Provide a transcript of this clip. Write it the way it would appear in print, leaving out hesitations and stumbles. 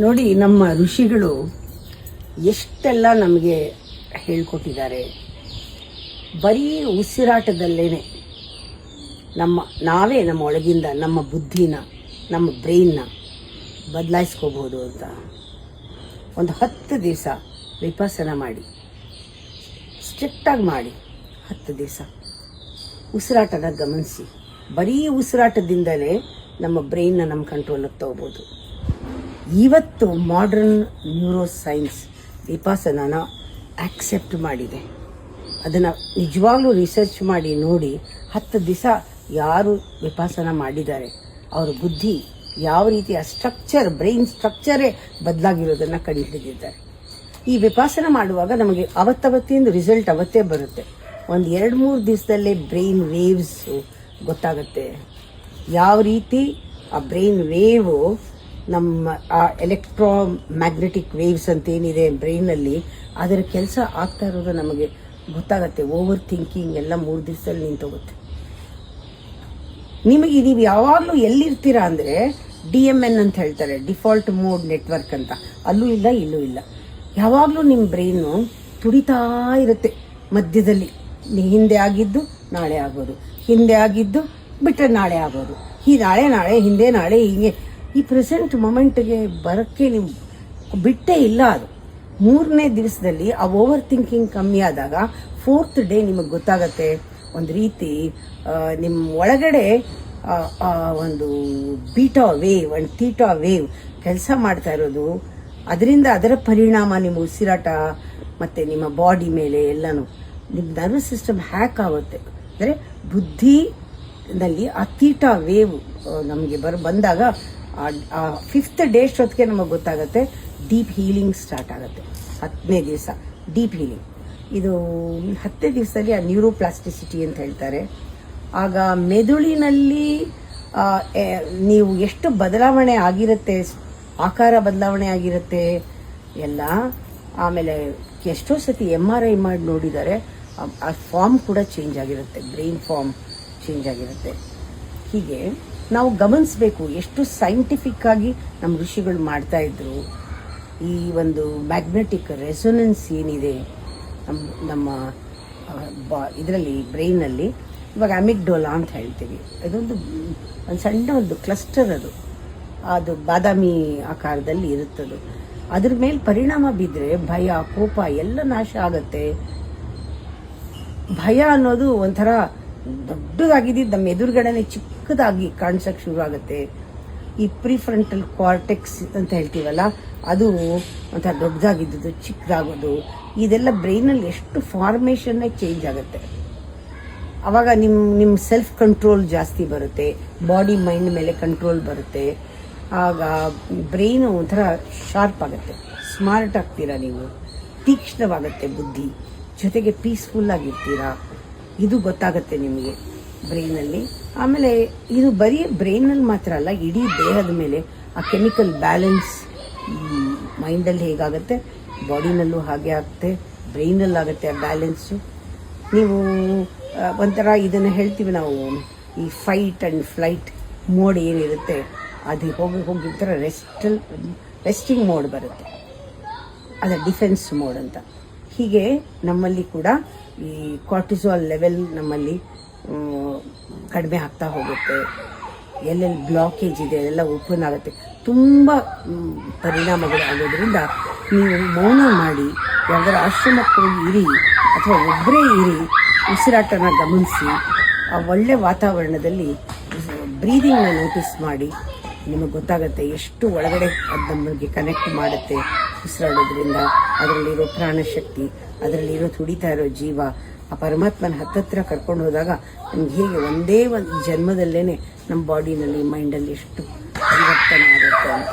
ನೋಡಿ, ನಮ್ಮ ಋಷಿಗಳು ಎಷ್ಟೆಲ್ಲ ನಮಗೆ ಹೇಳ್ಕೊಟ್ಟಿದ್ದಾರೆ. ಬರೀ ಉಸಿರಾಟದಲ್ಲೇ ನಾವೇ ನಮ್ಮ ಒಳಗಿಂದ ನಮ್ಮ ಬುದ್ಧಿನ, ನಮ್ಮ ಬ್ರೈನ್ನ ಬದಲಾಯಿಸ್ಕೋಬೋದು ಅಂತ. ಒಂದು 10 ದಿವಸ ವಿಪಸನ ಮಾಡಿ, ಸ್ಟ್ರಿಕ್ಟಾಗಿ ಮಾಡಿ, 10 ದಿವಸ ಉಸಿರಾಟನ ಗಮನಿಸಿ. ಬರೀ ಉಸಿರಾಟದಿಂದಲೇ ನಮ್ಮ ಬ್ರೈನ್ನ ನಮ್ಮ ಕಂಟ್ರೋಲಿಗೆ ತಗೋಬೋದು. ಇವತ್ತು ಮಾಡರ್ನ್ ನ್ಯೂರೋ ಸೈನ್ಸ್ ವಿಪಸನನ ಆಕ್ಸೆಪ್ಟ್ ಮಾಡಿದೆ. ಅದನ್ನು ನಿಜವಾಗ್ಲೂ ರಿಸರ್ಚ್ ಮಾಡಿ ನೋಡಿ. 10 ದಿವಸ ಯಾರು ವಿಪಸನ ಮಾಡಿದ್ದಾರೆ ಅವರ ಬುದ್ಧಿ ಯಾವ ರೀತಿಯ ಸ್ಟ್ರಕ್ಚರ್, ಬ್ರೈನ್ ಸ್ಟ್ರಕ್ಚರೇ ಬದಲಾಗಿರೋದನ್ನು ಕಂಡುಹಿಡಿದಿದ್ದಾರೆ. ಈ ವಿಪಸನ ಮಾಡುವಾಗ ನಮಗೆ ಅವತ್ತವತ್ತಿಂದು ರಿಸಲ್ಟ್ ಅವತ್ತೇ ಬರುತ್ತೆ. ಒಂದು 2-3 ದಿವಸದಲ್ಲೇ ಬ್ರೈನ್ ವೇವ್ಸು ಗೊತ್ತಾಗುತ್ತೆ. ಯಾವ ರೀತಿ ಆ ಬ್ರೈನ್ ವೇವು ನಮ್ಮ ಆ ಎಲೆಕ್ಟ್ರೋ ಮ್ಯಾಗ್ನೆಟಿಕ್ ವೇವ್ಸ್ ಅಂತ ಏನಿದೆ ಬ್ರೈನಲ್ಲಿ, ಅದರ ಕೆಲಸ ಆಗ್ತಾ ಇರೋದು ನಮಗೆ ಗೊತ್ತಾಗತ್ತೆ. ಓವರ್ ಥಿಂಕಿಂಗ್ ಎಲ್ಲ 3 ದಿವಸದಲ್ಲಿ ನಿಂತೋಗುತ್ತೆ. ನಿಮಗೆ ನೀವು ಯಾವಾಗಲೂ ಎಲ್ಲಿರ್ತೀರಾ ಅಂದರೆ DMN ಅಂತ ಹೇಳ್ತಾರೆ, ಡಿಫಾಲ್ಟ್ ಮೋಡ್ ನೆಟ್ವರ್ಕ್ ಅಂತ. ಅಲ್ಲೂ ಇಲ್ಲ ಇಲ್ಲೂ ಇಲ್ಲ. ಯಾವಾಗಲೂ ನಿಮ್ಮ ಬ್ರೈನು ತುಡಿತಾ ಇರುತ್ತೆ ಮಧ್ಯದಲ್ಲಿ. ಹಿಂದೆ ಆಗಿದ್ದು ನಾಳೆ ಆಗೋದು, ಹಿಂದೆ ಆಗಿದ್ದು ಬಿಟ್ಟರೆ ನಾಳೆ ಆಗೋದು, ನಾಳೆ ಹಿಂದೆ ನಾಳೆ, ಹೀಗೆ ಈ ಪ್ರೆಸೆಂಟ್ ಮೊಮೆಂಟ್ಗೆ ಬರೋಕ್ಕೆ ನೀವು ಬಿಟ್ಟೇ ಇಲ್ಲ. ಅದು 3ನೇ ದಿವಸದಲ್ಲಿ ಆ ಓವರ್ ಥಿಂಕಿಂಗ್ ಕಮ್ಮಿ ಆದಾಗ 4th ಡೇ ನಿಮಗೆ ಗೊತ್ತಾಗತ್ತೆ. ಒಂದು ರೀತಿ ನಿಮ್ಮ ಒಳಗಡೆ ಒಂದು beta wave and theta wave ಕೆಲಸ ಮಾಡ್ತಾ ಇರೋದು. ಅದರಿಂದ ಅದರ ಪರಿಣಾಮ ನಿಮ್ಮ ಉಸಿರಾಟ ಮತ್ತು ನಿಮ್ಮ ಬಾಡಿ ಮೇಲೆ ಎಲ್ಲನೂ ನಿಮ್ಮ ನರ್ವಸ್ ಸಿಸ್ಟಮ್ ಹ್ಯಾಕ್ ಆಗುತ್ತೆ. ಅಂದರೆ ಬುದ್ಧಿನಲ್ಲಿ ಆ ಥೀಟಾ ವೇವ್ ನಮಗೆ ಬಂದಾಗ ಆ 5th ಡೇ ಅಷ್ಟೊತ್ತಿಗೆ ನಮಗೆ ಗೊತ್ತಾಗುತ್ತೆ. ಡೀಪ್ ಹೀಲಿಂಗ್ ಸ್ಟಾರ್ಟ್ ಆಗುತ್ತೆ. 10ನೇ ದಿವಸ ಡೀಪ್ ಹೀಲಿಂಗ್. ಇದು 10ನೇ ದಿವಸದಲ್ಲಿ ಆ ನ್ಯೂರೋಪ್ಲಾಸ್ಟಿಸಿಟಿ ಅಂತ ಹೇಳ್ತಾರೆ. ಆಗ ಮೆದುಳಿನಲ್ಲಿ ನೀವು ಎಷ್ಟು ಬದಲಾವಣೆ ಆಗಿರುತ್ತೆ, ಆಕಾರ ಬದಲಾವಣೆ ಆಗಿರುತ್ತೆ ಎಲ್ಲ. ಆಮೇಲೆ ಎಷ್ಟೋ ಸತಿ MRI ಮಾಡಿ ನೋಡಿದ್ದಾರೆ, ಆ ಫಾರ್ಮ್ ಕೂಡ ಚೇಂಜ್ ಆಗಿರುತ್ತೆ, ಬ್ರೈನ್ ಫಾರ್ಮ್ ಚೇಂಜ್ ಆಗಿರುತ್ತೆ. ಹೀಗೆ ನಾವು ಗಮನಿಸಬೇಕು ಎಷ್ಟು ಸೈಂಟಿಫಿಕ್ ಆಗಿ ನಮ್ಮ ಋಷಿಗಳು ಮಾಡ್ತಾ ಇದ್ರು. ಈ ಒಂದು ಮ್ಯಾಗ್ನೆಟಿಕ್ ರೆಸೊನೆನ್ಸ್ ಏನಿದೆ ನಮ್ಮ ಇದರಲ್ಲಿ ಬ್ರೈನಲ್ಲಿ, ಇವಾಗ ಅಮಿಗ್ಡೋಲಾ ಅಂತ ಹೇಳ್ತೀವಿ, ಅದೊಂದು ಸಣ್ಣ ಒಂದು ಕ್ಲಸ್ಟರ್, ಅದು ಬಾದಾಮಿ ಆಕಾರದಲ್ಲಿ ಇರುತ್ತದು. ಅದ್ರ ಮೇಲೆ ಪರಿಣಾಮ ಬಿದ್ದರೆ ಭಯ, ಕೋಪ ಎಲ್ಲ ನಾಶ ಆಗತ್ತೆ. ಭಯ ಅನ್ನೋದು ಒಂಥರ ದೊಡ್ಡದಾಗಿದ್ದು ನಮ್ಮ ಎದುರುಗಡೆನೆ ಚಿಕ್ಕದಾಗಿ ಕಾಣಿಸೋಕ್ಕೆ ಶುರು ಆಗುತ್ತೆ. ಈ ಪ್ರಿಫ್ರಂಟಲ್ ಕಾರ್ಟೆಕ್ಸ್ ಅಂತ ಹೇಳ್ತೀವಲ್ಲ, ಅದು ಒಂಥರ ದೊಡ್ಡದಾಗಿದ್ದು ಚಿಕ್ಕದಾಗೋದು, ಇದೆಲ್ಲ ಬ್ರೈನಲ್ಲಿ ಎಷ್ಟು ಫಾರ್ಮೇಷನ್ನೇ ಚೇಂಜ್ ಆಗುತ್ತೆ. ಆವಾಗ ನಿಮ್ಮ ಸೆಲ್ಫ್ ಕಂಟ್ರೋಲ್ ಜಾಸ್ತಿ ಬರುತ್ತೆ, ಬಾಡಿ ಮೈಂಡ್ ಮೇಲೆ ಕಂಟ್ರೋಲ್ ಬರುತ್ತೆ. ಆಗ ಬ್ರೈನು ಒಂಥರ ಶಾರ್ಪ್ ಆಗುತ್ತೆ, ಸ್ಮಾರ್ಟ್ ಆಗ್ತೀರಾ, ನೀವು ತೀಕ್ಷ್ಣವಾಗುತ್ತೆ ಬುದ್ಧಿ, ಜೊತೆಗೆ ಪೀಸ್ಫುಲ್ ಆಗಿರ್ತೀರಾ. ಇದು ಗೊತ್ತಾಗುತ್ತೆ ನಿಮಗೆ ಬ್ರೈನಲ್ಲಿ. ಆಮೇಲೆ ಇದು ಬರೀ ಬ್ರೈನಲ್ಲಿ ಮಾತ್ರ ಅಲ್ಲ, ಇಡೀ ದೇಹದ ಮೇಲೆ ಆ ಕೆಮಿಕಲ್ ಬ್ಯಾಲೆನ್ಸ್ ಮೈಂಡಲ್ಲಿ ಹೇಗಾಗುತ್ತೆ ಬಾಡಿನಲ್ಲೂ ಹಾಗೆ ಆಗುತ್ತೆ, ಬ್ರೈನಲ್ಲಾಗುತ್ತೆ ಆ ಬ್ಯಾಲೆನ್ಸು. ನೀವು ಒಂಥರ ಇದನ್ನು ಹೇಳ್ತೀವಿ ನಾವು, ಈ ಫೈಟ್ ಆ್ಯಂಡ್ ಫ್ಲೈಟ್ ಮೋಡ್ ಏನಿರುತ್ತೆ ಅದು ಹೋಗಿ ಥರ ರೆಸ್ಟಿಂಗ್ ಮೋಡ್ ಬರುತ್ತೆ, ಅದು ಡಿಫೆನ್ಸ್ ಮೋಡ್ ಅಂತ. ಹೀಗೆ ನಮ್ಮಲ್ಲಿ ಕೂಡ ಈ ಕಾರ್ಟಿಸಾಲ್ ಲೆವೆಲ್ ನಮ್ಮಲ್ಲಿ ಕಡಿಮೆ ಆಗ್ತಾ ಹೋಗುತ್ತೆ. ಎಲ್ಲೆಲ್ಲಿ ಬ್ಲಾಕೇಜ್ ಇದೆ ಅದೆಲ್ಲ ಓಪನ್ ಆಗುತ್ತೆ. ತುಂಬ ಪರಿಣಾಮಗಳು ಆಗೋದ್ರಿಂದ ನೀವು ಮೌನ ಮಾಡಿ ಯಾವ್ದಾರು ಆಶ್ರಮಕ್ಕೆ ಹೋಗಿ ಇರಿ ಅಥವಾ ಒಬ್ಬರೇ ಇರಿ, ಉಸಿರಾಟನ ಗಮನಿಸಿ, ಆ ಒಳ್ಳೆ ವಾತಾವರಣದಲ್ಲಿ ಬ್ರೀದಿಂಗ್ನ ನೋಟಿಸ್ ಮಾಡಿ. ನಿಮಗೆ ಗೊತ್ತಾಗುತ್ತೆ ಎಷ್ಟು ಒಳಗಡೆ ಅದು ನಮಗೆ ಕನೆಕ್ಟ್ ಮಾಡುತ್ತೆ ಉಸಿರಾಡೋದ್ರಿಂದ. ಅದರಲ್ಲಿರೋ ಪ್ರಾಣಶಕ್ತಿ, ಅದರಲ್ಲಿರೋ ತುಡಿತಾ ಇರೋ ಜೀವ, ಆ ಪರಮಾತ್ಮನ ಹತ್ತತ್ರ ಕರ್ಕೊಂಡು ಹೋದಾಗ ನಮ್ಗೆ ಹೇಗೆ ಒಂದೇ ಒಂದು ಜನ್ಮದಲ್ಲೇ ನಮ್ಮ ಬಾಡಿನಲ್ಲಿ ಮೈಂಡಲ್ಲಿ ಎಷ್ಟು ಪರಿವರ್ತನೆ ಆಗುತ್ತೆ ಅಂತ.